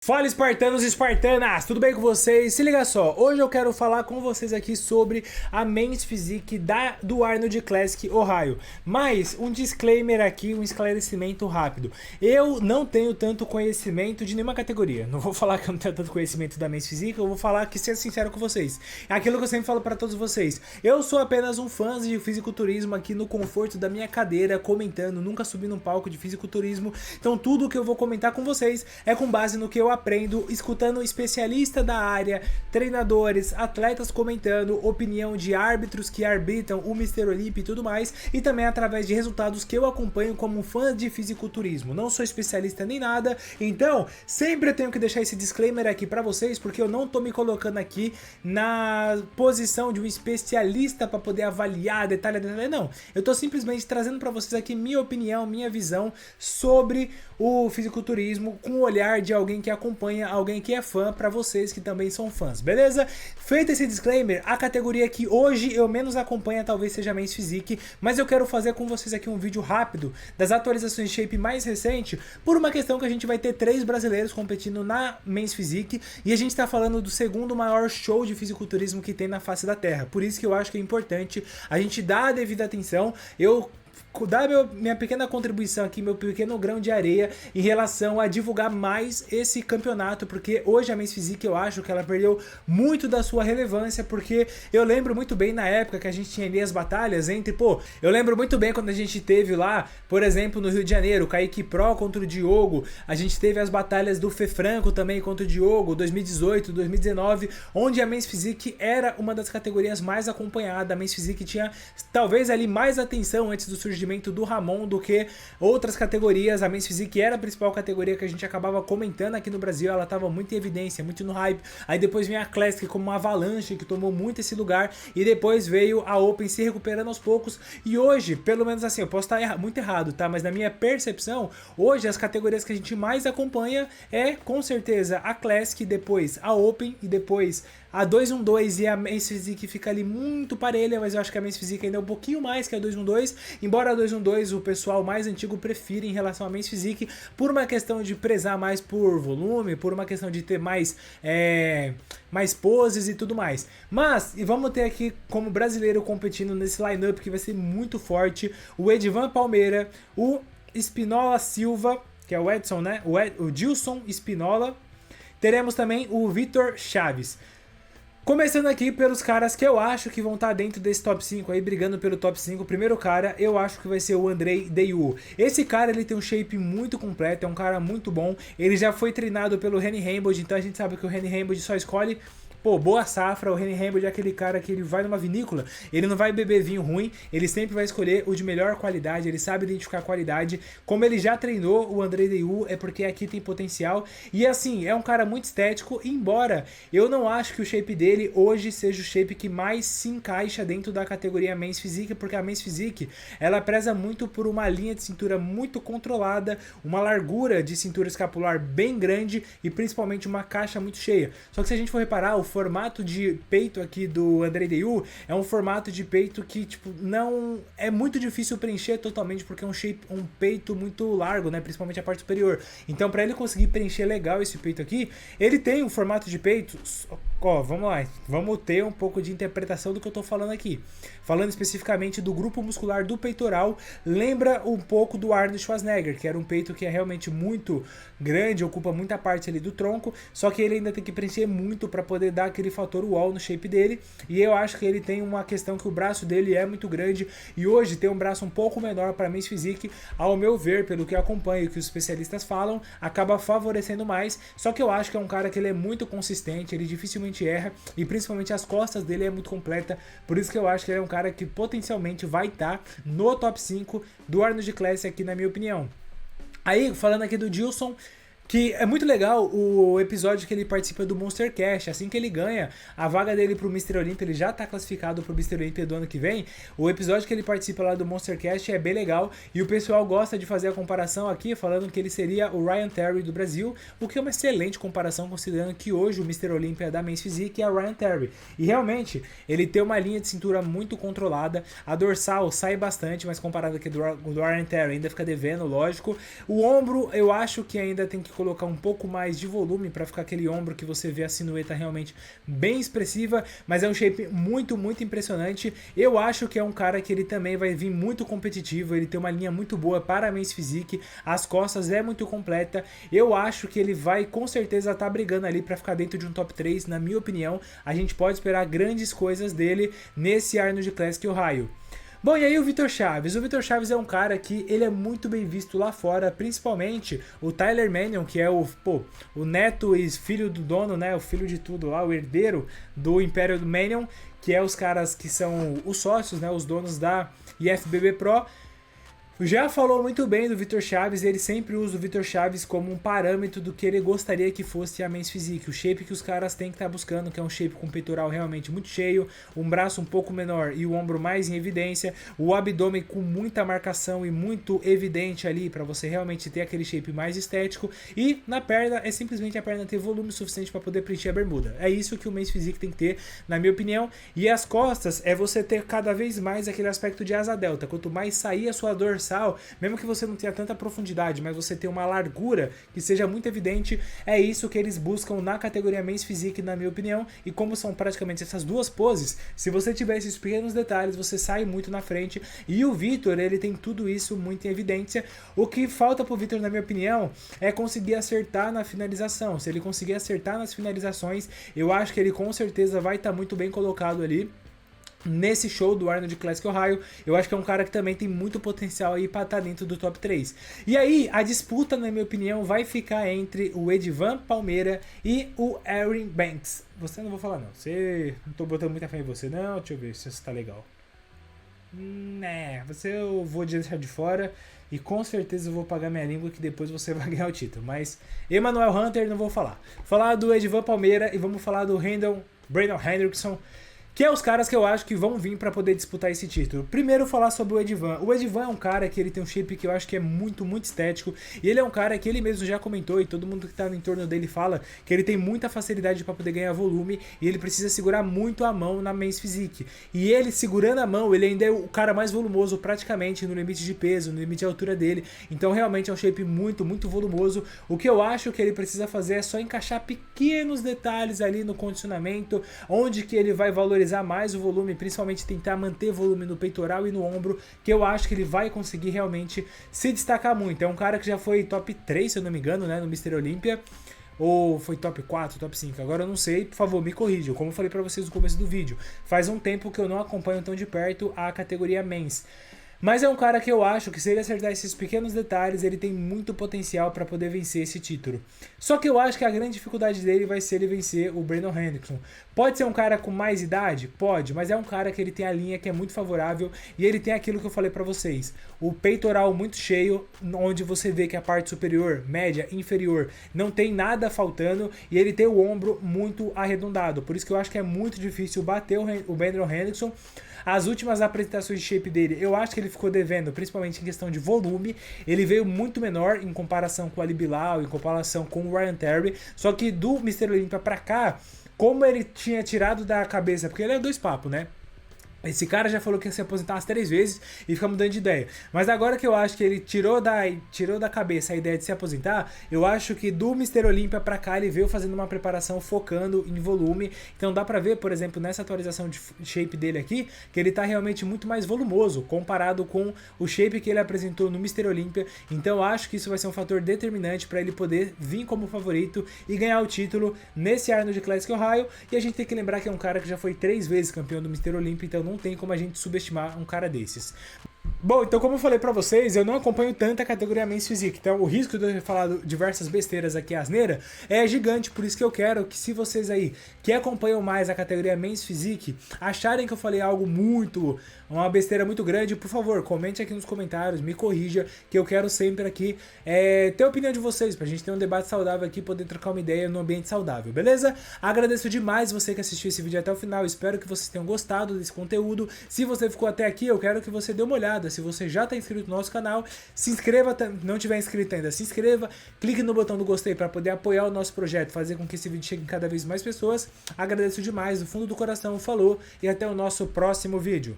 Fala espartanos e espartanas, tudo bem com vocês? Se liga só, hoje eu quero falar com vocês aqui sobre a Men's Physique do Arnold Classic Ohio. Mas um disclaimer aqui, um esclarecimento rápido. Eu não tenho tanto conhecimento de nenhuma categoria. Não vou falar que eu não tenho tanto conhecimento da Men's Physique, eu vou falar que ser sincero com vocês. É aquilo que eu sempre falo para todos vocês. Eu sou apenas um fã de fisiculturismo aqui no conforto da minha cadeira, comentando, nunca subi num palco de fisiculturismo. Então tudo que eu vou comentar com vocês é com base no que eu aprendo escutando especialistas da área, treinadores, atletas comentando, opinião de árbitros que arbitram o Mr. Olympia e tudo mais, e também através de resultados que eu acompanho como fã de fisiculturismo. Não sou especialista nem nada, então sempre eu tenho que deixar esse disclaimer aqui pra vocês, porque eu não tô me colocando aqui na posição de um especialista pra poder avaliar detalhe, não. Eu tô simplesmente trazendo pra vocês aqui minha opinião, minha visão sobre o fisiculturismo com o olhar de alguém que acompanha, alguém que é fã, pra vocês que também são fãs, beleza? Feito esse disclaimer, a categoria que hoje eu menos acompanho talvez seja a Men's Physique, mas eu quero fazer com vocês aqui um vídeo rápido das atualizações de shape mais recente, por uma questão que a gente vai ter 3 brasileiros competindo na Men's Physique, e a gente tá falando do segundo maior show de fisiculturismo que tem na face da terra, por isso que eu acho que é importante a gente dar a devida atenção. Eu dar minha pequena contribuição aqui, meu pequeno grão de areia em relação a divulgar mais esse campeonato, porque hoje a Men's Physique eu acho que ela perdeu muito da sua relevância, porque eu lembro muito bem na época que a gente tinha ali as batalhas entre, eu lembro muito bem quando a gente teve lá, por exemplo, no Rio de Janeiro, o Kaique Pro contra o Diogo, a gente teve as batalhas do Fê Franco também contra o Diogo, 2018, 2019, onde a Men's Physique era uma das categorias mais acompanhadas, a Men's Physique tinha talvez ali mais atenção antes do surgimento do Ramon do que outras categorias. A Men's Physique era a principal categoria que a gente acabava comentando aqui no Brasil, ela estava muito em evidência, muito no hype. Aí depois vem a Classic como uma avalanche que tomou muito esse lugar, e depois veio a Open se recuperando aos poucos, e hoje, pelo menos assim, eu posso estar muito errado, tá? Mas na minha percepção, hoje as categorias que a gente mais acompanha é com certeza a Classic, depois a Open e depois a 212, e a Men's Physique fica ali muito parelha, mas eu acho que a Men's Physique ainda é um pouquinho mais que a 212, embora a 212 o pessoal mais antigo prefira em relação à Men's Physique, por uma questão de prezar mais por volume, por uma questão de ter mais poses e tudo mais. Mas, e vamos ter aqui como brasileiro competindo nesse lineup que vai ser muito forte, o Edvan Palmeira, o Espinola Silva, que é o Edson, né? O Dilson Espinola. Teremos também o Vitor Chaves. Começando aqui pelos caras que eu acho que vão estar dentro desse top 5 aí, brigando pelo top 5. O primeiro cara, eu acho que vai ser o Andrei Dayu. Esse cara, ele tem um shape muito completo, é um cara muito bom. Ele já foi treinado pelo Reni Hambod, então a gente sabe que o Reni Hambod só escolhe boa safra. O Reni Hambod é aquele cara que ele vai numa vinícola, ele não vai beber vinho ruim, ele sempre vai escolher o de melhor qualidade, ele sabe identificar a qualidade. Como ele já treinou o Andrei Dayu, é porque aqui tem potencial. E assim, é um cara muito estético, embora eu não acho que o shape dele hoje seja o shape que mais se encaixa dentro da categoria Men's Physique, porque a Men's Physique, ela preza muito por uma linha de cintura muito controlada, uma largura de cintura escapular bem grande e principalmente uma caixa muito cheia. Só que se a gente for reparar, o formato de peito aqui do Andrei Dayu é um formato de peito que, não é muito difícil preencher totalmente, porque é um peito muito largo, né, principalmente a parte superior. Então, para ele conseguir preencher legal esse peito aqui, ele tem um formato de peito, vamos lá, vamos ter um pouco de interpretação do que eu tô falando aqui. Falando especificamente do grupo muscular do peitoral, lembra um pouco do Arnold Schwarzenegger, que era um peito que é realmente muito grande, ocupa muita parte ali do tronco, só que ele ainda tem que preencher muito para poder dar aquele fator wall no shape dele, e eu acho que ele tem uma questão que o braço dele é muito grande, e hoje ter um braço um pouco menor para Men's Physique, ao meu ver, pelo que eu acompanho e que os especialistas falam, acaba favorecendo mais. Só que eu acho que é um cara que ele é muito consistente, ele dificilmente erra, e principalmente as costas dele é muito completa, por isso que eu acho que ele é um cara que potencialmente vai estar no top 5 do Arnold Classic aqui, na minha opinião. Aí, falando aqui do Dilson, que é muito legal o episódio que ele participa do Monster Cash. Assim que ele ganha a vaga dele pro Mr. Olympia, ele já tá classificado pro Mr. Olympia do ano que vem. O episódio que ele participa lá do Monster Cash é bem legal, e o pessoal gosta de fazer a comparação aqui, falando que ele seria o Ryan Terry do Brasil, o que é uma excelente comparação, considerando que hoje o Mr. Olympia da Men's Physique é o Ryan Terry. E realmente, ele tem uma linha de cintura muito controlada, a dorsal sai bastante, mas comparado aqui do Ryan Terry ainda fica devendo, lógico. O ombro, eu acho que ainda tem que colocar um pouco mais de volume para ficar aquele ombro que você vê a silhueta realmente bem expressiva, mas é um shape muito, muito impressionante. Eu acho que é um cara que ele também vai vir muito competitivo, ele tem uma linha muito boa para a Men's Physique, as costas é muito completa. Eu acho que ele vai com certeza estar brigando ali para ficar dentro de um top 3, na minha opinião. A gente pode esperar grandes coisas dele nesse Arnold Classic Ohio. Bom, e aí o Vitor Chaves? O Vitor Chaves é um cara que ele é muito bem visto lá fora, principalmente o Tyler Manion, que é o neto e filho do dono, né, o filho de tudo lá, o herdeiro do Império do Manion, que é os caras que são os sócios, né, os donos da IFBB Pro. Já falou muito bem do Vitor Chaves, ele sempre usa o Vitor Chaves como um parâmetro do que ele gostaria que fosse a Men's Physique, o shape que os caras têm que estar buscando, que é um shape com peitoral realmente muito cheio, um braço um pouco menor e o ombro mais em evidência, o abdômen com muita marcação e muito evidente ali para você realmente ter aquele shape mais estético, e na perna é simplesmente a perna ter volume suficiente para poder preencher a bermuda. É isso que o Men's Physique tem que ter, na minha opinião. E as costas é você ter cada vez mais aquele aspecto de asa delta, quanto mais sair a sua dorsal, mesmo que você não tenha tanta profundidade, mas você tem uma largura que seja muito evidente, é isso que eles buscam na categoria Men's Physique, na minha opinião. E como são praticamente essas duas poses, se você tiver esses pequenos detalhes, você sai muito na frente. E o Vitor, ele tem tudo isso muito em evidência. O que falta pro Vitor, na minha opinião, é conseguir acertar na finalização. Se ele conseguir acertar nas finalizações, eu acho que ele com certeza vai estar muito bem colocado ali nesse show do Arnold Classic Ohio. Eu acho que é um cara que também tem muito potencial aí para estar dentro do top 3. E aí, a disputa, na minha opinião, vai ficar entre o Edvan Palmeira e o Aaron Banks. Você não vou falar não, não tô botando muita fé em você não, deixa eu ver se você tá legal. Você eu vou deixar de fora e com certeza eu vou pagar minha língua que depois você vai ganhar o título. Mas Emmanuel Hunter não vou falar. Falar do Edvan Palmeira e vamos falar do Brandon Hendrickson, que é os caras que eu acho que vão vir para poder disputar esse título. Primeiro falar sobre o Edvan. O Edvan é um cara que ele tem um shape que eu acho que é muito, muito estético. E ele é um cara que ele mesmo já comentou, e todo mundo que tá no entorno dele fala, que ele tem muita facilidade para poder ganhar volume, e ele precisa segurar muito a mão na Men's Physique. E ele segurando a mão, ele ainda é o cara mais volumoso praticamente no limite de peso, no limite de altura dele. Então realmente é um shape muito, muito volumoso. O que eu acho que ele precisa fazer é só encaixar pequenos detalhes ali no condicionamento, onde que ele vai valorizar mais o volume, principalmente tentar manter volume no peitoral e no ombro, que eu acho que ele vai conseguir realmente se destacar muito. É um cara que já foi top 3, se eu não me engano, né, no Mr. Olympia, ou foi top 4, top 5, agora eu não sei, por favor, me corrijam. Como eu falei pra vocês no começo do vídeo, faz um tempo que eu não acompanho tão de perto a categoria Men's. Mas é um cara que eu acho que se ele acertar esses pequenos detalhes, ele tem muito potencial para poder vencer esse título. Só que eu acho que a grande dificuldade dele vai ser ele vencer o Brandon Hendrickson. Pode ser um cara com mais idade? Pode, mas é um cara que ele tem a linha que é muito favorável e ele tem aquilo que eu falei para vocês. O peitoral muito cheio, onde você vê que a parte superior, média, inferior, não tem nada faltando, e ele tem o ombro muito arredondado. Por isso que eu acho que é muito difícil bater o Brandon Hendrickson. As últimas apresentações de shape dele, eu acho que ele ficou devendo, principalmente em questão de volume. Ele veio muito menor em comparação com o Ali Bilal, em comparação com o Ryan Terry. Só que do Mr. Olympia pra cá, como ele tinha tirado da cabeça, porque ele é dois papos, né? Esse cara já falou que ia se aposentar umas 3 vezes e fica mudando de ideia. Mas agora que eu acho que ele tirou da cabeça a ideia de se aposentar, eu acho que do Mr. Olympia pra cá ele veio fazendo uma preparação focando em volume. Então dá pra ver, por exemplo, nessa atualização de shape dele aqui, que ele tá realmente muito mais volumoso comparado com o shape que ele apresentou no Mr. Olympia. Então eu acho que isso vai ser um fator determinante para ele poder vir como favorito e ganhar o título nesse Arnold Classic Ohio. E a gente tem que lembrar que é um cara que já foi 3 vezes campeão do Mr. Olympia, então não tem como a gente subestimar um cara desses. Bom, então como eu falei pra vocês, eu não acompanho tanto a categoria Men's Physique, então o risco de eu ter falado diversas besteiras aqui, asneira, é gigante, por isso que eu quero que se vocês aí que acompanham mais a categoria Men's Physique, acharem que eu falei algo uma besteira muito grande, por favor, comente aqui nos comentários, me corrija, que eu quero sempre aqui ter a opinião de vocês, pra gente ter um debate saudável aqui, poder trocar uma ideia num ambiente saudável, beleza? Agradeço demais você que assistiu esse vídeo até o final, espero que vocês tenham gostado desse conteúdo. Se você ficou até aqui, eu quero que você dê uma olhada. Se você já está inscrito no nosso canal, se inscreva, não tiver inscrito ainda, se inscreva, clique no botão do gostei para poder apoiar o nosso projeto, fazer com que esse vídeo chegue em cada vez mais pessoas. Agradeço demais, do fundo do coração, falou e até o nosso próximo vídeo.